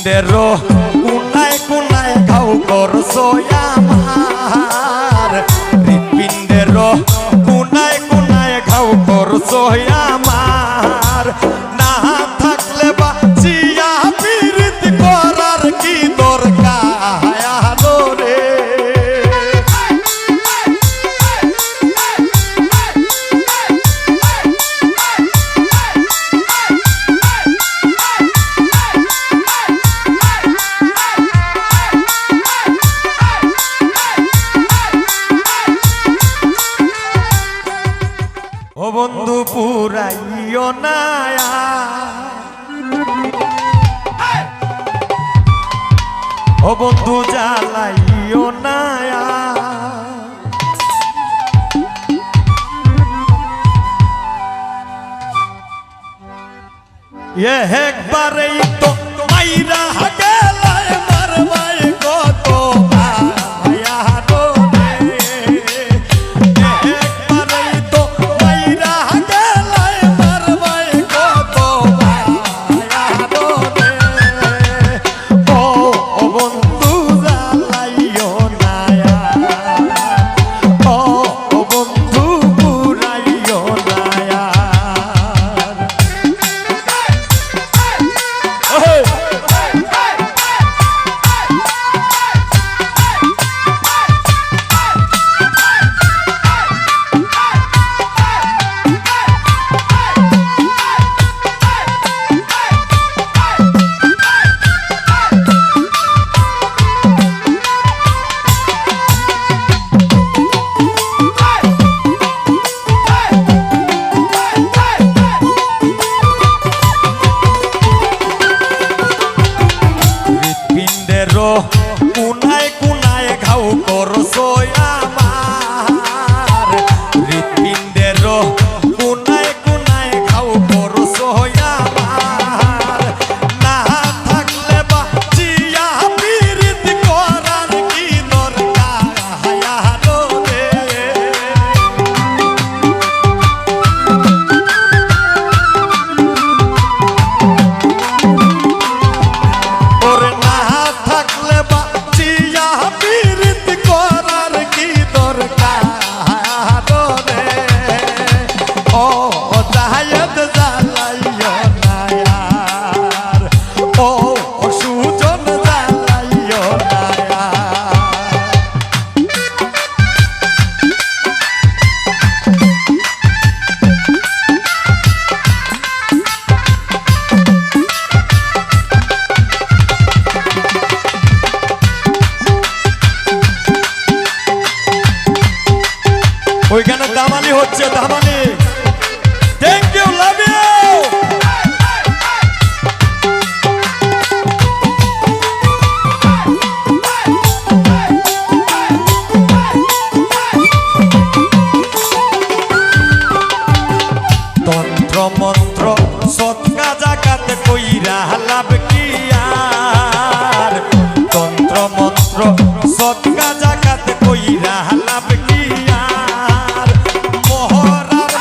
হৃৎপিণ্ডেরও কোনায় কোনায় ঘাও করছো আমার, হৃৎপিণ্ডেরও কোনায় কোনায় ঘাও করছো আমার। না থাকলে বাঁচিয়া পীড়িত করার কি দরকার রে। ও বন্ধু পুরাইও না, ও বন্ধু জ্বালাইও না, একবারেই তো মাইরা গেলায় মারবাই কত মায়া রে। একবারেই তো মাইরা গেলায় মারবাই কত মায়া রে। ও বন্ধু জ্বালাইও না, ও বন্ধু পুরাইও না। কোনায় কোনায় ঘাও করছো আমার, হৃৎপিণ্ডেরও কোনায় কোনায় ঘাও করছো আমার। না থাকলে বাঁচিয়া পীড়িত করার কি দরকার রে। ওরে না থাকলে বাঁচিয়া পীড়িত করার কি দরকার রে। ও জায়েদ জ্বালাইও না, ও সুজন জ্বালাইও না। ওইখানে দামালি হচ্ছে, দামালি। Thank you, love you. তন্ত্র মন্ত্র সৎকা জাকাত কইরা লাভ কি আর, তন্ত্র মন্ত্র সৎকা জাকাত কইরা লাভ কি আর। মহরার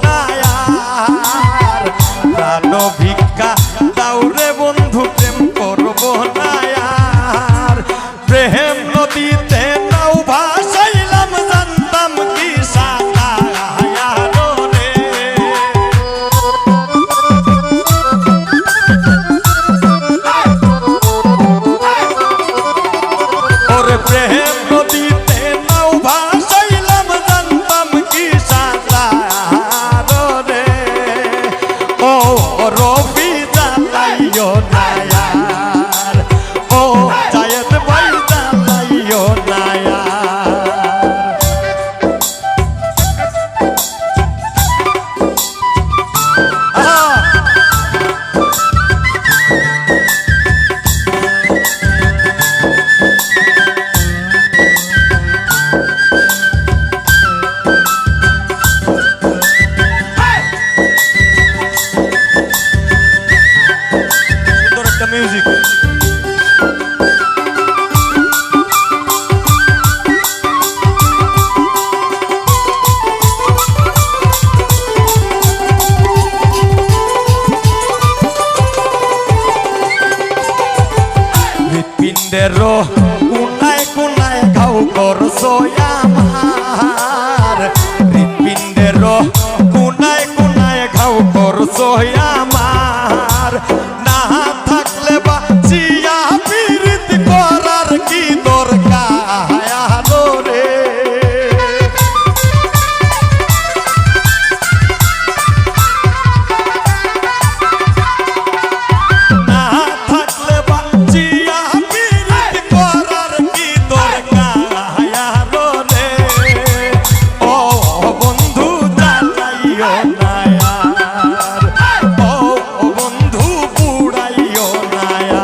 না আর প্রাণ ভিক্ষা দাও রে বন্ধু প্রেম করব না আর প্রেম নদীতে নাও ভাসাইলাম জানতাম কি সাঁতার রে ওরে প্রেম নদীতে নাও ভাসাইলাম জানতাম কি সাঁতার রে ও রবি জ্বালাইও না আর ও জায়েদ ভাই জ্বালাইও না আর সুন্দর একটা মিউজিক হৃৎপিণ্ডের কোনায় কোনায় ঘাও করছো আমার হৃৎপিণ্ডের কোনায় কোনায় ঘাও করছো আমার না থাকলে বাঁচিয়া পীড়িত করার কি দরকার রে না থাকলে বাঁচিয়া পীড়িত করার কি দরকার রে ও বন্ধু জ্বালাইও না আর ও বন্ধু পুড়াইও না আর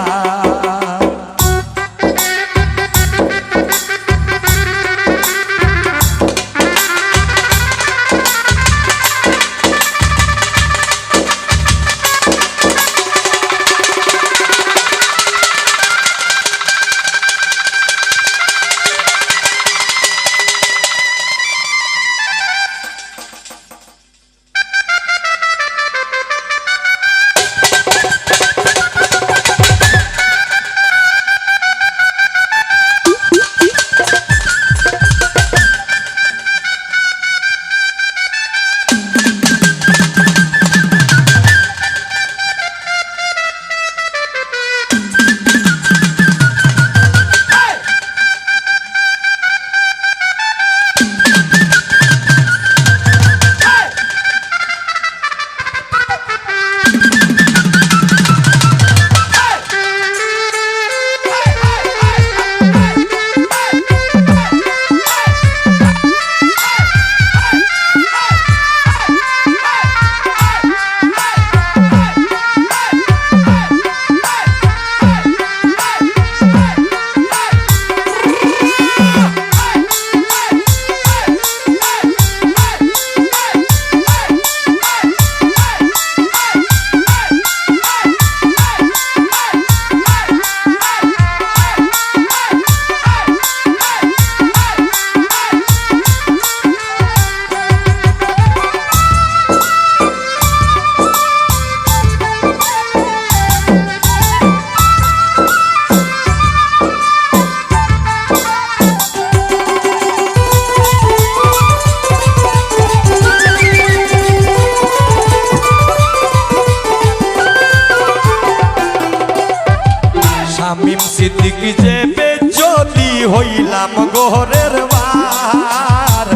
শামীম সিদ্দিকী যে বেজ্জতি হইলাম গোহরের বার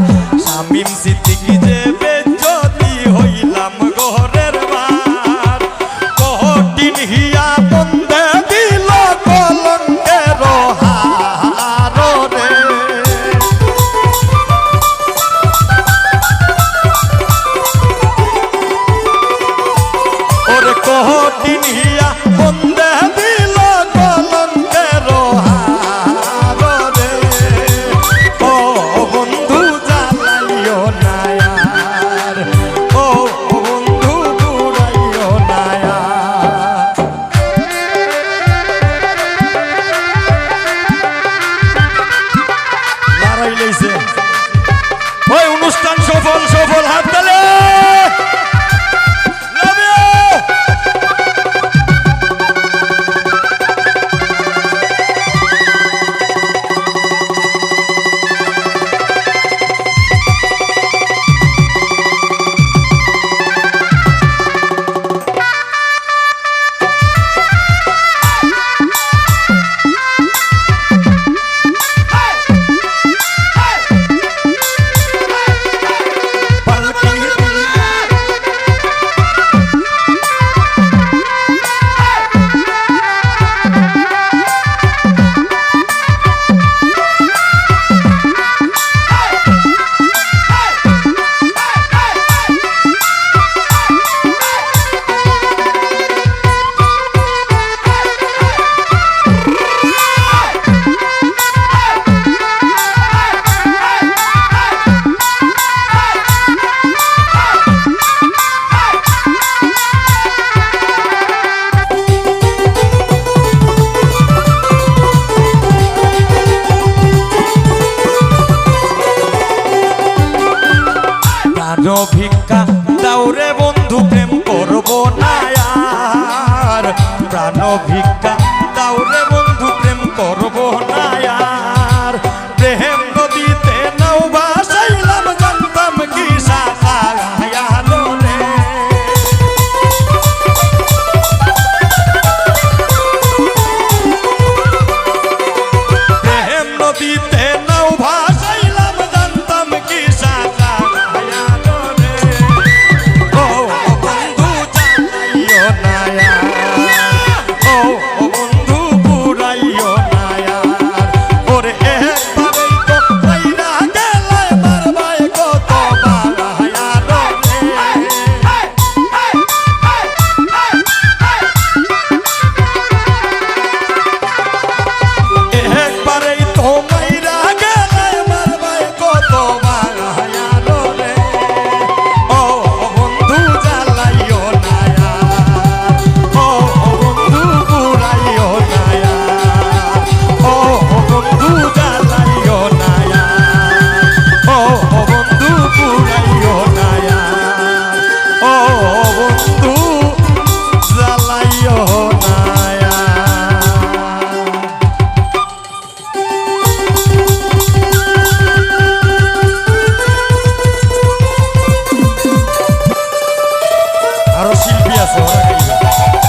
শামীম সিদ্দিকী যে বেজ্জতি হইলাম গোহরের বার কঠিন হিয়া বন্দে দিল কলঙ্কের হার রে ওরে কঠিন হিয়া বন্দে দিল কলঙ্কের হার রে ও বন্ধু জ্বালাইও না আর ও বন্ধু পুড়াইও না আর মারাই লইছে ওই অনুষ্ঠান সফল সফল হাত তালে ভিক্ষা দাওরে বন্ধু প্রেম করব না আর প্রাণ ভিক্ষা দাওরে বন্ধু প্রেম করব না আর প্রেম নদীতে নাও ভাসাইলাম জানতাম কি সাকায়ালো রে প্রেম নদীতে নাও ভাসাইলাম জানতাম কি সাকায়ালো রে ও বন্ধু জানাইও না ও বন্ধু পুরাইও না ওরে একবারেই তো কইরা গেলে মারবাই কত বাড়ায়ালো রে একবারেই তো মাইরা গেলে মারবাই কত বাড়ায়ালো রে ও বন্ধু জ্বালাইও না ও বন্ধু পুরাইও না ও বন্ধু জ্বালাইও না ও বন্ধু পুরাইও না ও বন্ধু জ্বালাইও না আরো শিল্পী আছে ওরা গাইবে